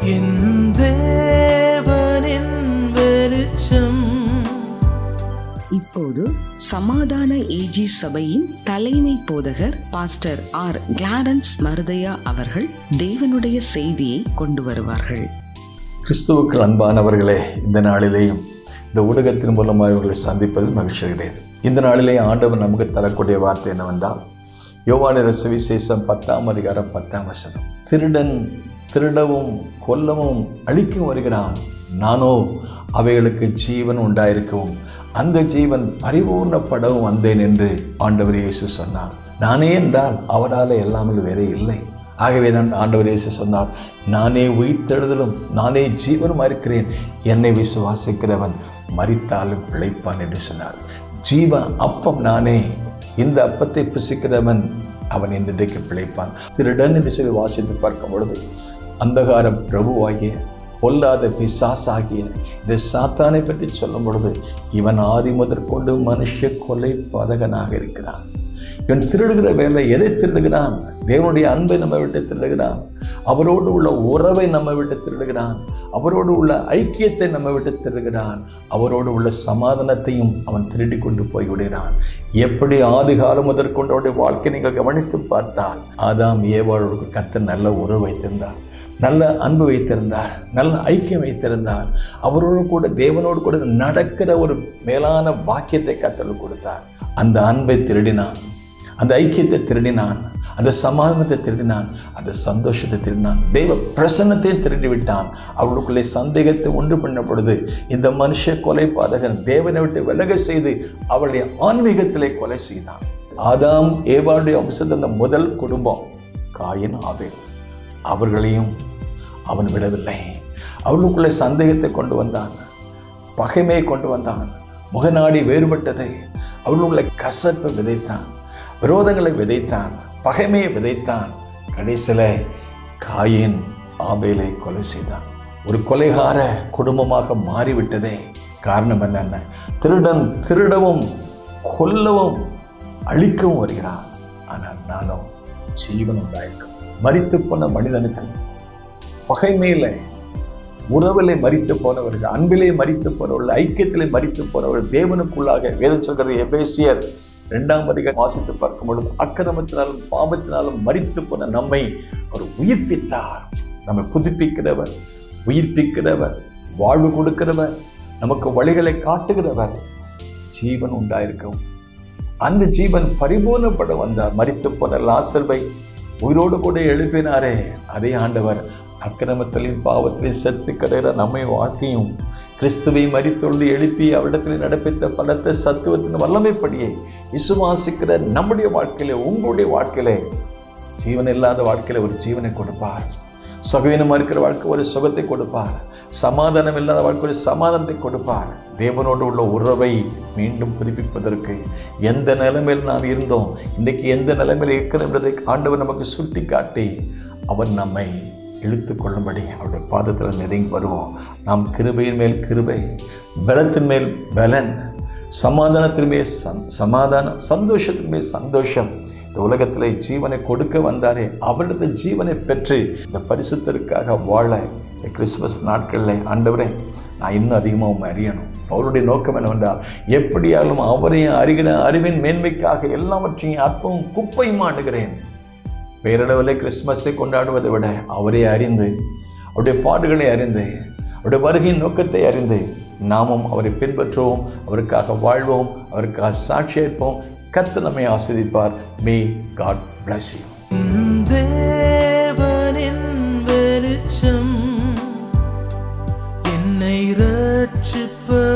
என் தேவனின் வெளிச்சம். இப்போது சமாதான ஏஜி சபையின் தலைமை போதகர் பாஸ்டர் ஆர் கிளாரன்ஸ் மருதையா அவர்கள் தேவனுடைய செய்தியை கொண்டு வருவார்கள். கிறிஸ்துவுக்கள் அன்பானவர்களே, இந்த நாளிலேயும் இந்த ஊடகத்தின் மூலமாக இவர்களை சந்திப்பதில் மகிழ்ச்சி அடைகிறேன். இந்த நாளிலே ஆண்டவர் நமக்கு தரக்கூடிய வார்த்தை என்னவென்றால், யோவானின் சுவிசேஷம் 10ஆம் அதிகாரம் 10ஆம் வசனம். திருடன் திருடவும் கொல்லவும் அழிக்கவும் வருகிறான், நானோ அவைகளுக்கு ஜீவன் உண்டாயிருக்கவும் அந்த ஜீவன் பரிபூர்ணப்படவும் வந்தேன் என்று ஆண்டவர் இயேசு சொன்னார். நானே என்றால் அவரால் எல்லாமே வேறே இல்லை. ஆகவே தான் ஆண்டவர் இயேசு சொன்னார், நானே உயிர்த்தெழுதலும் நானே ஜீவனுமாக இருக்கிறேன், என்னை விசுவாசிக்கிறவன் மரித்தாலும் பிழைப்பான் என்று சொன்னார். ஜீவ அப்பம் நானே, இந்த அப்பத்தை புசிக்கிறவன் அவன் இன்றைக்கு பிழைப்பான். திருடன் என்று சொல்லி வாசித்து பார்க்கும் பொழுது, அந்தகாரம் பிரபுவாகிய பொல்லாத பிசாசாகிய இந்த சாத்தானை பற்றி சொல்லும் பொழுது, இவன் ஆதி முதற்கொண்டு மனுஷ கொலை பாதகனாக இருக்கிறான். இவன் திருடுகிற வேலை எதை திருடுகிறான்? தேவனுடைய அன்பை நம்ம விட்டு திருடுகிறான், அவரோடு உள்ள உறவை நம்ம விட்டு திருடுகிறான், அவரோடு உள்ள ஐக்கியத்தை நம்ம விட்டு திருடுகிறான், அவரோடு உள்ள சமாதானத்தையும் அவன் திருடி கொண்டு போய் விடுகிறான். எப்படி ஆதி காலம் முதற்கொண்டு அவருடைய வாழ்க்கை நீங்கள் கவனித்து பார்த்தால், ஆதாம் ஏவாளோடு கர்த்தர் நல்ல உறவு வைத்திருந்தார், நல்ல அன்பு வைத்திருந்தார், நல்ல ஐக்கியம் வைத்திருந்தார், அவரோடு கூட தேவனோடு கூட நடக்கிற ஒரு மேலான வாக்கியத்தை கர்த்தர் கொடுத்தார். அந்த அன்பை திருடினான், அந்த ஐக்கியத்தை திருடினான், அந்த சமாதானத்தை திருடினான், அந்த சந்தோஷத்தை திருடினான், தெய்வ பிரசன்னத்தை திருடி விட்டான். அவர்களுக்குள்ளே சந்தேகத்தை ஒன்று பண்ண பொழுது இந்த மனுஷ கொலை பாதகன் தேவனை விட்டு விலக செய்து அவருடைய ஆன்மீகத்திலே கொலை செய்தான். ஆதாம் ஏவாளுடைய வம்சத்தின் அந்த முதல் குடும்பம் காயின் ஆபேல், அவர்களையும் அவன் விடவில்லை. அவர்களுக்குள்ளே சந்தேகத்தை கொண்டு வந்தான், பகைமையை கொண்டு வந்தான், முகநாடி வேறுபட்டதை, அவர்களுக்குள்ள கசப்பை விதைத்தான், விரோதங்களை விதைத்தான், பகைமையை விதைத்தான். கடைசியில் காயின் ஆபேலை கொலை செய்தான். ஒரு கொலைகார குடும்பமாக மாறிவிட்டதே. காரணம் என்னென்ன? திருடன் திருடவும் கொல்லவும் அழிக்கவும் வருகிறான், ஆனால் நானும் ஜீவன் உண்டாயிருக்கும். மரித்து போன மனிதனுக்கு பகைமையில உறவிலே மரித்து போனவர்கள், அன்பிலே மரித்து போனவர்கள், ஐக்கியத்திலே மரித்து போனவர்கள் தேவனுக்குள்ளாக வேதம் சொல்கிற எபேசியர் 2ஆம் அதிகாரம் வாசித்து பார்க்கும் பொழுது, அக்கிரமத்தினாலும் பாவத்தினாலும் மரித்து போன நம்மை அவர் உயிர்ப்பித்தார். நம்மை புதுப்பிக்கிறவர், உயிர்ப்பிக்கிறவர், வாழ்வு கொடுக்கிறவர், நமக்கு வழிகளை காட்டுகிறவர். ஜீவன் உண்டாயிருக்கும். அந்த ஜீவன் பரிபூர்ணப்பட வந்தார். மரித்து போன லாசர்வை உயிரோடு கூட எழுப்பினாரே, அதே ஆண்டவர் அக்கிரமத்திலையும் பாவத்திலையும் செத்து கிடக்கிற நம்மை வாழ்க்கையும் கிறிஸ்துவை மரித்தொழுது எழுப்பி அவரிடத்தில் நடப்பித்த பலத்த சத்துவத்தின் வல்லமைப்படியே விசுவாசிக்கிற நம்முடைய வாழ்க்கையிலே, உங்களுடைய வாழ்க்கையிலே, ஜீவன் இல்லாத வாழ்க்கையில ஒரு ஜீவனை கொடுப்பார். சுகவீனமாக இருக்கிற வாழ்க்கை ஒரு சுகத்தை கொடுப்பார். சமாதானம் இல்லாத வாழ்க்கை ஒரு சமாதானத்தை கொடுப்பார். தேவனோடு உள்ள உறவை மீண்டும் புதுப்பிப்பதற்கு எந்த நிலைமையில் நாம் இருந்தோம், இன்றைக்கு எந்த நிலைமையில் இருக்கிறோம் என்பதை ஆண்டவர் நமக்கு சுட்டி காட்டி அவர் நம்மை இழுத்து கொள்ளும்படி அவருடைய பாதத்தில் நெருங்கி வருவோம். நாம் கிருபையின் மேல் கிருபை, பலத்தின் மேல் பலன், சமாதானத்தின் மேல் சமாதானம், சந்தோஷத்தின் மேல் சந்தோஷம். இந்த உலகத்தில் ஜீவனை கொடுக்க வந்தாரே, அவரது ஜீவனை பெற்று இந்த பரிசுத்தருக்காக வாழ இந்த கிறிஸ்துமஸ் நாட்களில் ஆண்டவரே, நான் இன்னும் அதிகமாக உண்மை அறியணும். அவருடைய நோக்கம் என்னவென்றால், எப்படியாலும் அவரையும் அறிகிற அறிவின் மேன்மைக்காக எல்லாவற்றையும் அற்பமும் குப்பையும் ஆண்டுகிறேன். பேரளவில் கிறிஸ்துமஸை கொண்டாடுவதை விட அவரை அறிந்து, அவருடைய பாடுகளை அறிந்து, அவருடைய வருகையின் நோக்கத்தை அறிந்து நாமும் அவரை பின்பற்றுவோம், அவருக்காக வாழ்வோம், அவருக்காக சாட்சியேற்போம். கர்த்தர் நம்மை ஆசீர்வதிப்பார். May God bless you. தேவனின் வெளிச்சம் என்னை ரட்சிப்பவரும்